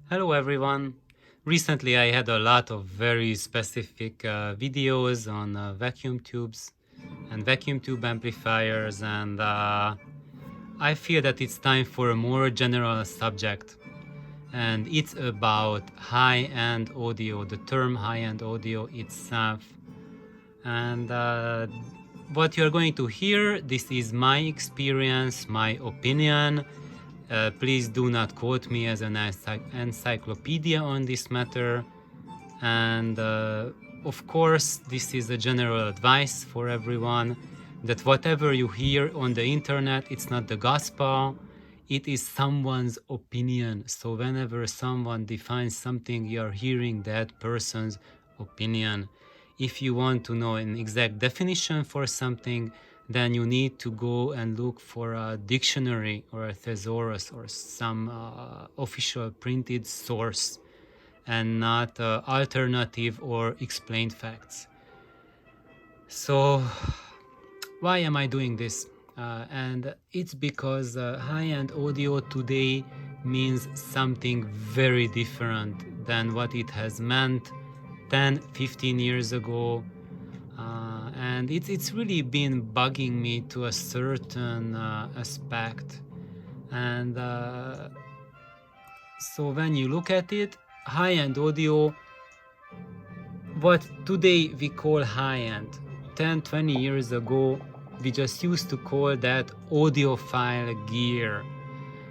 Hello everyone. Recently I had a lot of very specific videos on vacuum tubes and vacuum tube amplifiers, and I feel that it's time for a more general subject, and it's about high-end audio, the term high-end audio itself. And what you're going to hear, this is my experience, my opinion. Please do not quote me as an encyclopedia on this matter. And of course, this is a general advice for everyone that whatever you hear on the internet, it's not the gospel, it is someone's opinion. So whenever someone defines something, you're hearing that person's opinion. If you want to know an exact definition for something, then you need to go and look for a dictionary or a thesaurus or some official printed source, and not alternative or explained facts. So why am I doing this? And it's because high-end audio today means something very different than what it has meant 10-15 years ago. And it's really been bugging me to a certain aspect. And so when you look at it, high-end audio, what today we call high-end, 10-20 years ago we just used to call that audiophile gear.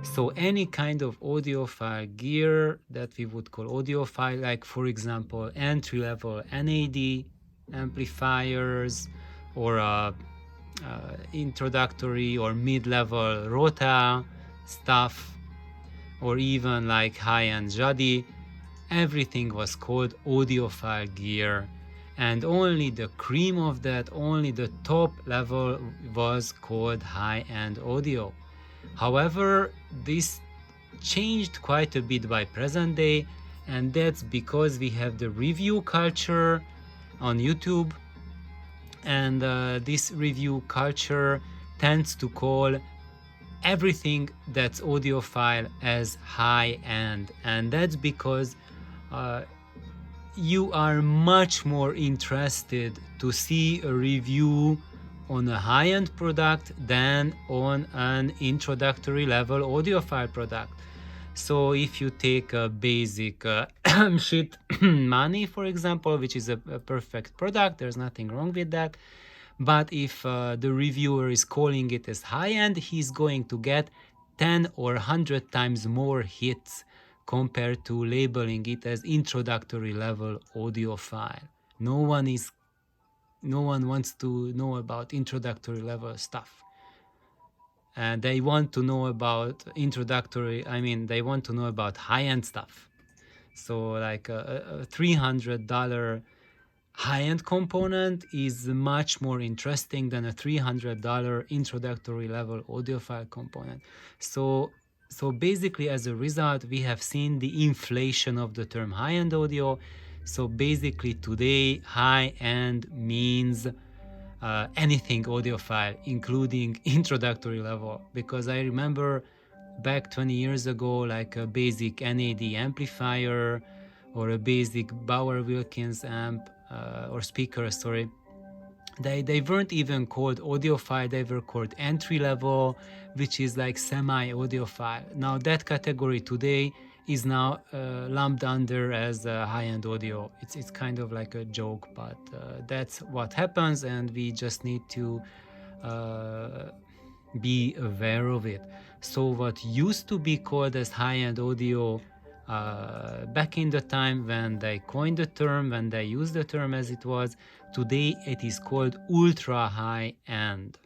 So any kind of audiophile gear that we would call audiophile, like for example entry-level NAD amplifiers, or introductory or mid-level Rota stuff, or even like high-end Jadi, everything was called audiophile gear, and only the cream of that, only the top level was called high-end audio. However, this changed quite a bit by present day, and that's because we have the review culture on YouTube, and this review culture tends to call everything that's audiophile as high-end, and that's because you are much more interested to see a review on a high-end product than on an introductory level audiophile product. So if you take a basic shit money, for example, which is a perfect product, there's nothing wrong with that. But if the reviewer is calling it as high-end, he's going to get 10 or 100 times more hits compared to labeling it as introductory level audiophile. No one wants to know about introductory level stuff. And they want to know about they want to know about high-end stuff. So like a $300 high-end component is much more interesting than a $300 introductory level audiophile component. So basically, as a result, we have seen the inflation of the term high-end audio. So basically today, high-end means anything audiophile, including introductory level. Because I remember back 20 years ago, like a basic NAD amplifier or a basic Bauer Wilkins amp or speaker, sorry, they weren't even called audiophile, they were called entry level, which is like semi-audiophile. Now that category today is now lumped under as high-end audio. It's kind of like a joke, but that's what happens, and we just need to be aware of it. So what used to be called as high-end audio back in the time when they coined the term, when they used the term as it was, today it is called ultra high-end.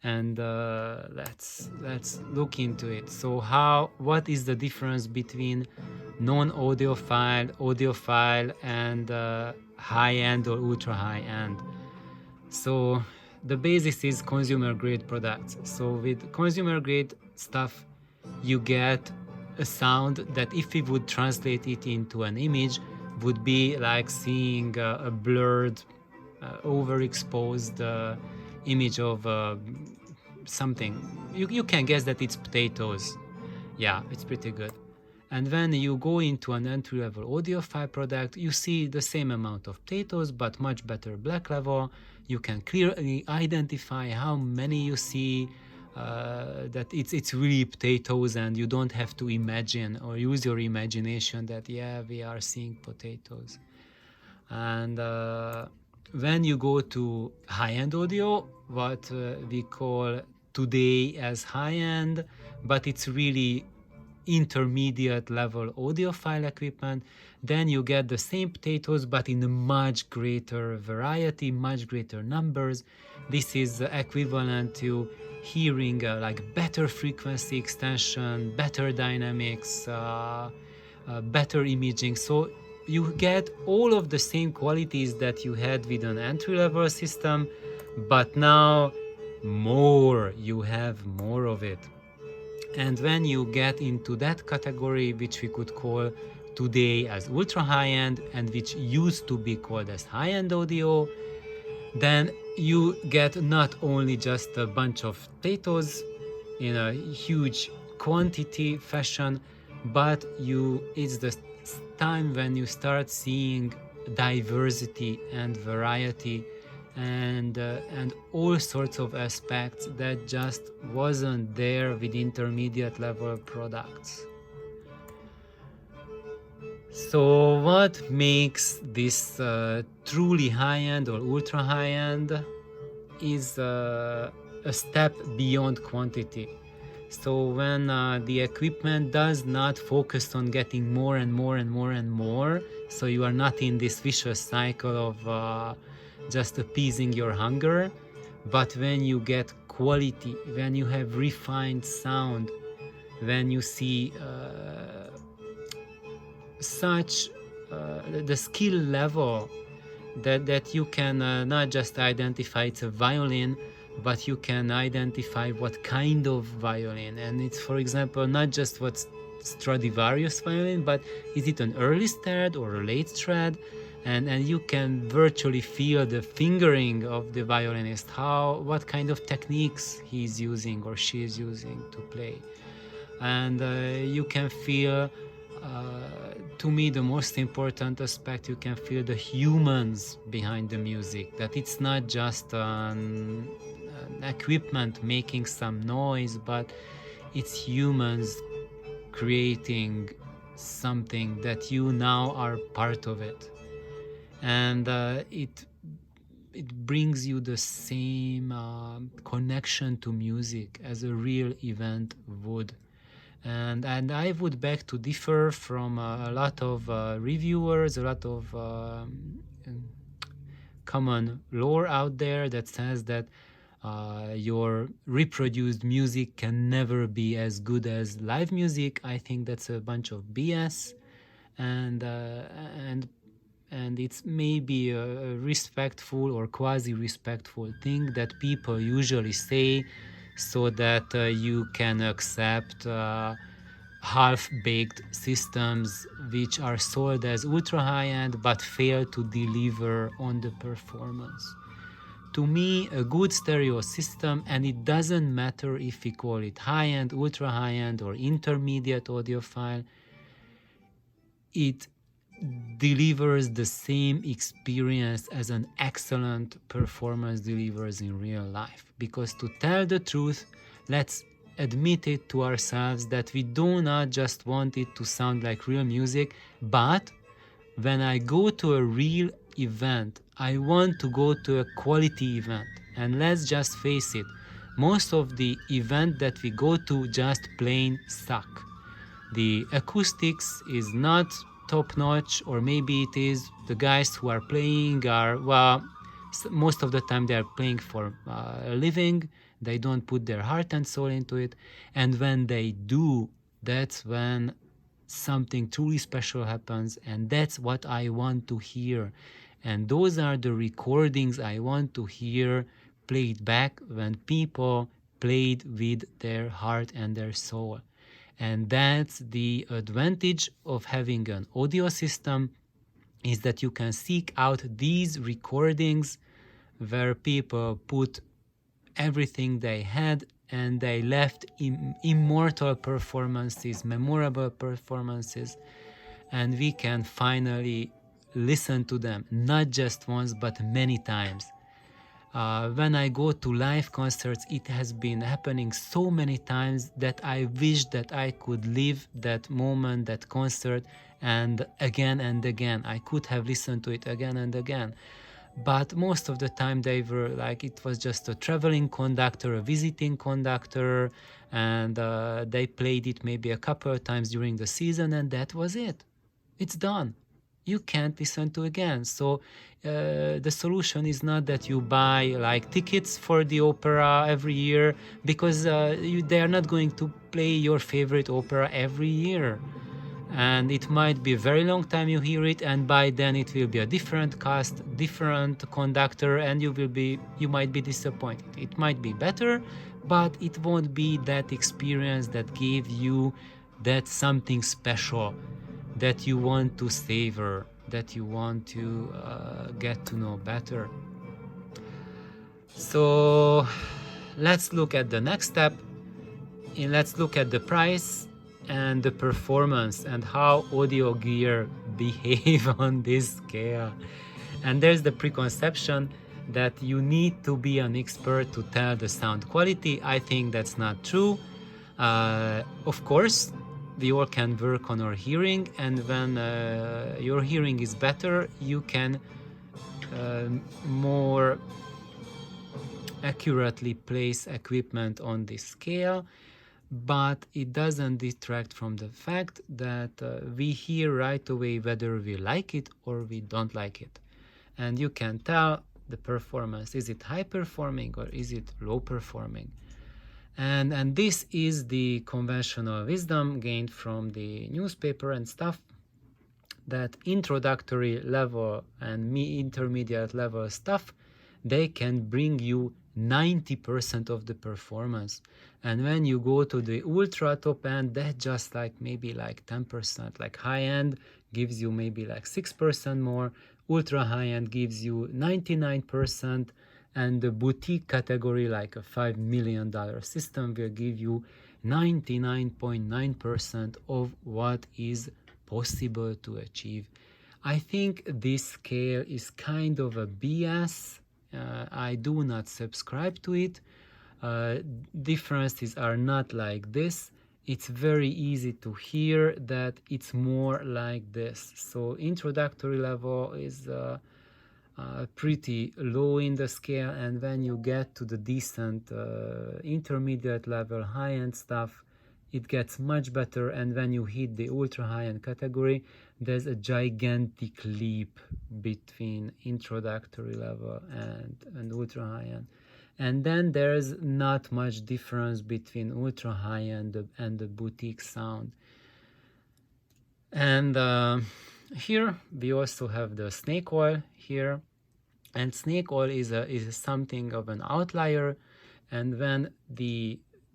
And let's look into it. So what is the difference between non-audiophile, audiophile, and high-end or ultra high-end? So the basis is consumer grade products. So with consumer grade stuff, you get a sound that if we would translate it into an image, would be like seeing a blurred, overexposed image of something. You can guess that it's potatoes. Yeah, it's pretty good. And when you go into an entry-level audiophile product, you see the same amount of potatoes, but much better black level. You can clearly identify how many you see, that it's really potatoes, and you don't have to imagine or use your imagination that, yeah, we are seeing potatoes. And when you go to high-end audio, what we call today as high-end, but it's really intermediate level audiophile equipment, then you get the same potatoes but in a much greater variety, much greater numbers. This is equivalent to hearing like better frequency extension, better dynamics, better imaging. So you get all of the same qualities that you had with an entry-level system, but now you have more of it. And when you get into that category, which we could call today as ultra high-end and which used to be called as high-end audio, then you get not only just a bunch of potatoes in a huge quantity fashion, but it's the time when you start seeing diversity and variety and all sorts of aspects that just wasn't there with intermediate level products. So what makes this truly high-end or ultra high-end is a step beyond quantity. So when the equipment does not focus on getting more and more and more and more, so you are not in this vicious cycle of just appeasing your hunger, but when you get quality, when you have refined sound, when you see such the skill level that you can not just identify it's a violin, but you can identify what kind of violin. And it's, for example, not just what's Stradivarius violin, but is it an early Strad or a late Strad? And you can virtually feel the fingering of the violinist, what kind of techniques he's using or she is using to play. And you can feel, to me, the most important aspect, you can feel the humans behind the music, that it's not just an equipment making some noise, but it's humans creating something that you now are part of it. And it brings you the same connection to music as a real event would. And I would beg to differ from a lot of reviewers, a lot of common lore out there that says that your reproduced music can never be as good as live music. I think that's a bunch of BS, and it's maybe a respectful or quasi-respectful thing that people usually say so that you can accept half-baked systems which are sold as ultra high-end but fail to deliver on the performance. To me, a good stereo system, and it doesn't matter if we call it high-end, ultra high-end, or intermediate audiophile, it delivers the same experience as an excellent performance delivers in real life. Because to tell the truth, let's admit it to ourselves that we do not just want it to sound like real music, but when I go to a real event, I want to go to a quality event. And let's just face it, most of the events that we go to just plain suck. The acoustics is not top-notch, or maybe it is. The guys who are playing are, well, most of the time they are playing for a living. They don't put their heart and soul into it. And when they do, that's when something truly special happens, and that's what I want to hear. And those are the recordings I want to hear played back when people played with their heart and their soul. And that's the advantage of having an audio system, is that you can seek out these recordings where people put everything they had and they left immortal performances, memorable performances, and we can finally listen to them, not just once but many times. When I go to live concerts, it has been happening so many times that I wish that I could live that moment, that concert, and again. I could have listened to it again and again. But most of the time they were like, it was just a traveling conductor, a visiting conductor, and they played it maybe a couple of times during the season, and that was it. It's done. You can't listen to again. So the solution is not that you buy like tickets for the opera every year, because they are not going to play your favorite opera every year. And it might be a very long time you hear it, and by then it will be a different cast, different conductor, and you might be disappointed. It might be better, but it won't be that experience that gave you that something special that you want to savor, that you want to get to know better. So let's look at the next step. Let's look at the price and the performance and how audio gear behave on this scale. And there's the preconception that you need to be an expert to tell the sound quality. I think that's not true. Of course, we all can work on our hearing, and when your hearing is better, you can more accurately place equipment on this scale. But it doesn't detract from the fact that we hear right away whether we like it or we don't like it. And you can tell the performance, is it high performing or is it low performing? And this is the conventional wisdom gained from the newspaper and stuff, that introductory level and intermediate level stuff, they can bring you 90% of the performance. And when you go to the ultra top end, that just like maybe like 10%. Like high end gives you maybe like 6% more, ultra high end gives you 99%, and the boutique category, like a $5 million system, will give you 99.9% of what is possible to achieve. I think this scale is kind of a BS. I do not subscribe to it. Differences are not like this. It's very easy to hear that it's more like this. So introductory level is pretty low in the scale, and when you get to the decent intermediate level high-end stuff, it gets much better. And when you hit the ultra high-end category, there's a gigantic leap between introductory level and ultra high-end. And then there's not much difference between ultra high-end and the boutique sound. And here we also have the snake oil here, and snake oil is something of an outlier. And when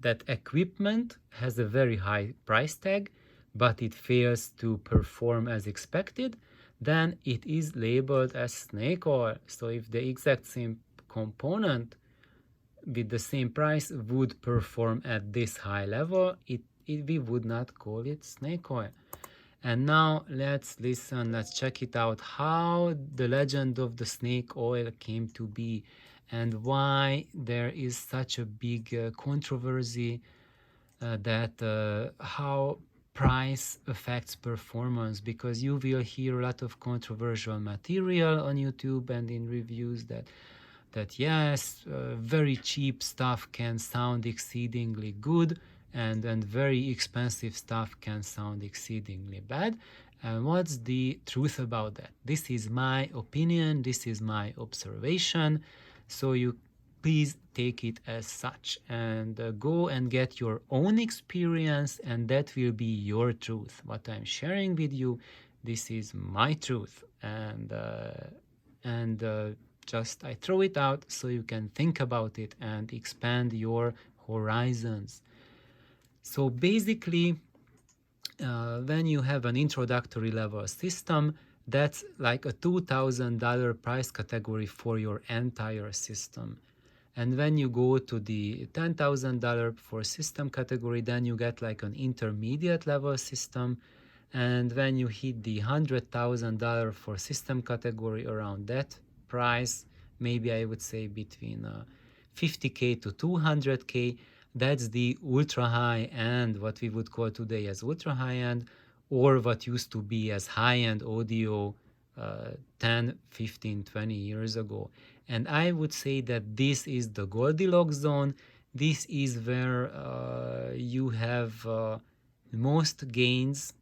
that equipment has a very high price tag, but it fails to perform as expected, then it is labeled as snake oil. So if the exact same component with the same price would perform at this high level, we would not call it snake oil. And now let's check it out, how the legend of the snake oil came to be and why there is such a big controversy that how price affects performance. Because you will hear a lot of controversial material on YouTube and in reviews that yes, very cheap stuff can sound exceedingly good, and very expensive stuff can sound exceedingly bad. And what's the truth about that? This is my opinion, this is my observation, so you please take it as such and go and get your own experience, and that will be your truth. What I'm sharing with you, this is my truth, and just I throw it out so you can think about it and expand your horizons. So basically, when you have an introductory level system, that's like a $2,000 price category for your entire system. And when you go to the $10,000 for system category, then you get like an intermediate level system. And when you hit the $100,000 for system category, around that price, maybe I would say between 50K to 200K, that's the ultra high end, what we would call today as ultra high end, or what used to be as high end audio 10, 15, 20 years ago. And I would say that this is the Goldilocks zone. This is where you have most gains.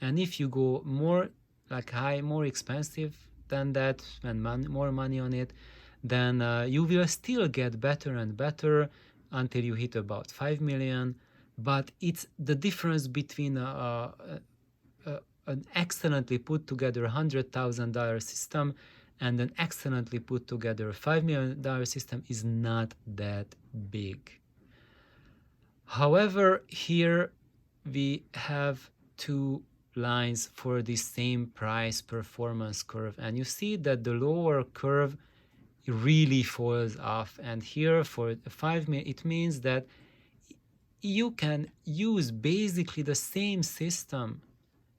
And if you go more like high, more expensive than that, spend more money on it, then you will still get better and better until you hit about 5 million. But it's the difference between an excellently put together $100,000 system and an excellently put together $5 million system is not that big. However, here we have two lines for the same price performance curve, and you see that the lower curve really falls off, and here for 5 million it means that you can use basically the same system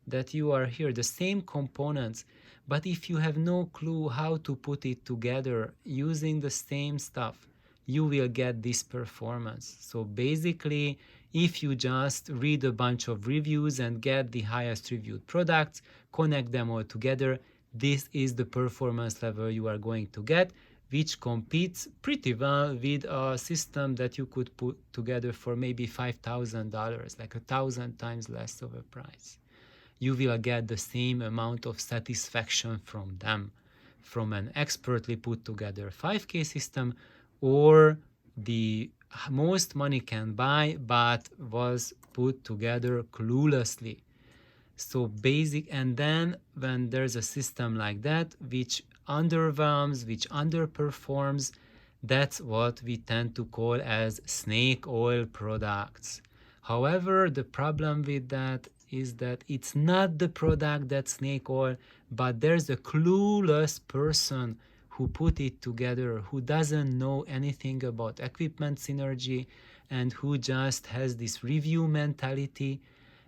that you are here, the same components, but if you have no clue how to put it together using the same stuff, you will get this performance. So basically, if you just read a bunch of reviews and get the highest reviewed products, connect them all together, this is the performance level you are going to get, which competes pretty well with a system that you could put together for maybe $5,000, like 1,000 times less of a price. You will get the same amount of satisfaction from them, from an expertly put together 5K system or the most money can buy but was put together cluelessly. So basic, and then when there's a system like that which underwhelms, which underperforms, that's what we tend to call as snake oil products. However, the problem with that is that it's not the product that's snake oil, but there's a clueless person who put it together, who doesn't know anything about equipment synergy and who just has this review mentality.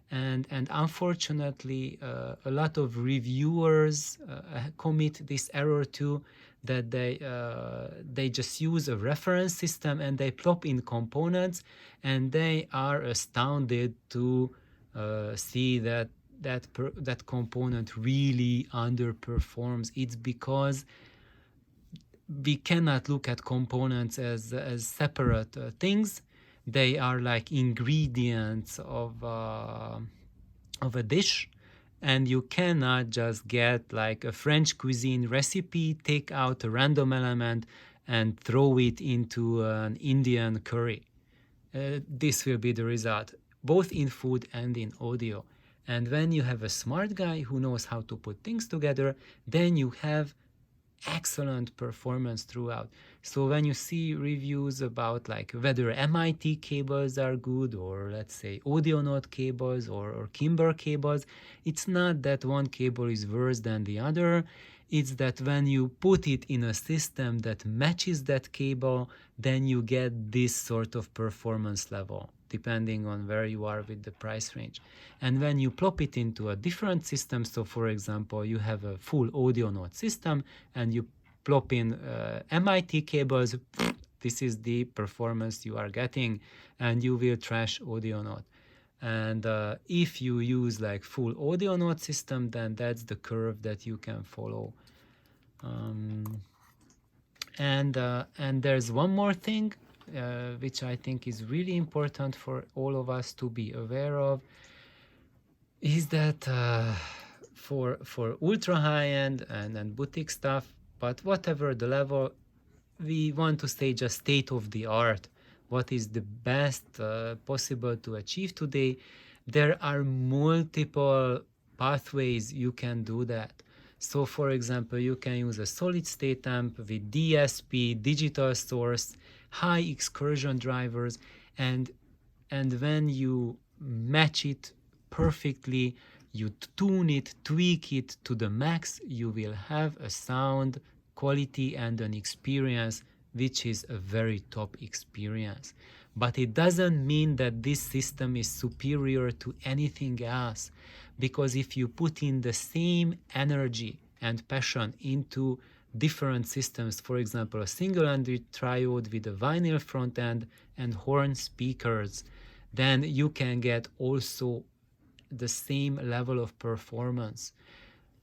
And unfortunately, a lot of reviewers commit this error too, that they just use a reference system and they plop in components, and they are astounded to see that that component really underperforms. It's because we cannot look at components as separate things. They are like ingredients of a dish, and you cannot just get like a French cuisine recipe, take out a random element and throw it into an Indian curry. This will be the result, both in food and in audio. And when you have a smart guy who knows how to put things together, then you have excellent performance throughout. So when you see reviews about like whether MIT cables are good, or let's say Audionaut cables or Kimber cables, it's not that one cable is worse than the other. It's that when you put it in a system that matches that cable, then you get this sort of performance level, depending on where you are with the price range. And when you plop it into a different system, so for example, you have a full Audionaut system and you plop in MIT cables, this is the performance you are getting, and you will trash Audionaut. And if you use like full Audionaut system, then that's the curve that you can follow. And there's one more thing which I think is really important for all of us to be aware of, is that for ultra high-end and boutique stuff, but whatever the level, we want to stay just state-of-the-art. What is the best possible to achieve today? There are multiple pathways you can do that. So for example, you can use a solid-state amp with DSP, digital source, high excursion drivers, and when you match it perfectly, you tune it, tweak it to the max, you will have a sound quality and an experience which is a very top experience. But it doesn't mean that this system is superior to anything else, because if you put in the same energy and passion into different systems, for example, a single-ended triode with a vinyl front end and horn speakers, then you can get also the same level of performance.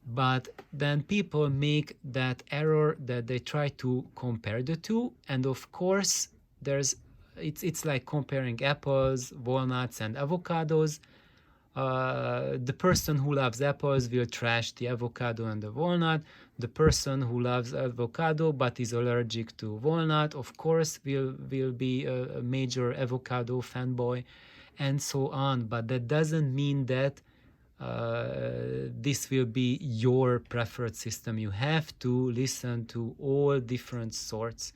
But then people make that error that they try to compare the two, and of course it's like comparing apples, walnuts, and avocados. The person who loves apples will trash the avocado and the walnut. The person who loves avocado but is allergic to walnut, of course, will be a major avocado fanboy, and so on. But that doesn't mean that this will be your preferred system. You have to listen to all different sorts.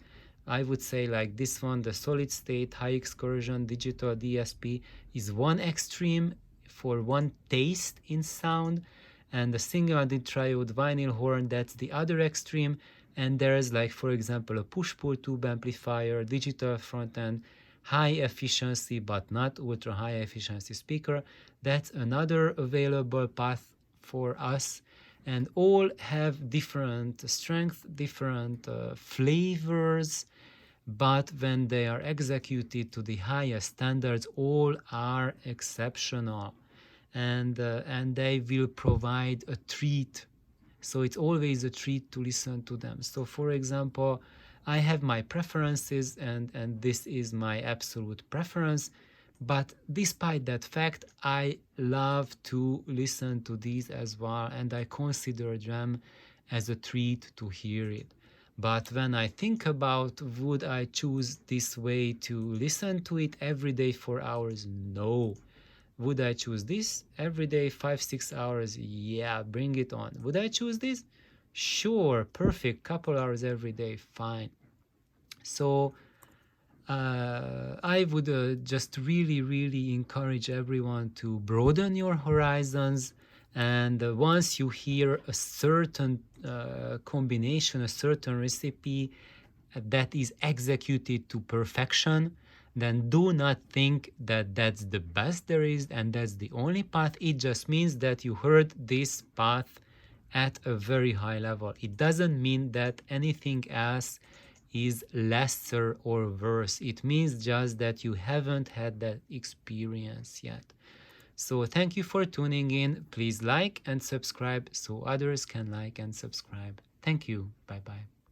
I would say like this one, the solid state, high excursion, digital DSP is one extreme for one taste in sound, and the single-ended triode vinyl horn, that's the other extreme. And there's like, for example, a push-pull tube amplifier, digital front end, high efficiency but not ultra high efficiency speaker. That's another available path for us, and all have different strength, different flavors, but when they are executed to the highest standards, all are exceptional, and they will provide a treat. So it's always a treat to listen to them. So for example, I have my preferences, and this is my absolute preference. But despite that fact, I love to listen to these as well, and I consider them as a treat to hear it. But when I think about would I choose this way to listen to it every day for hours? No. Would I choose this every day 5-6 hours? Yeah, bring it on. Would I choose this? Sure, perfect, couple hours every day, fine. So I would just really encourage everyone to broaden your horizons, and once you hear a certain combination, a certain recipe that is executed to perfection, then do not think that that's the best there is and that's the only path. It just means that you heard this path at a very high level. It doesn't mean that anything else is lesser or worse. It means just that you haven't had that experience yet. So thank you for tuning in. Please like and subscribe so others can like and subscribe. Thank you. Bye bye.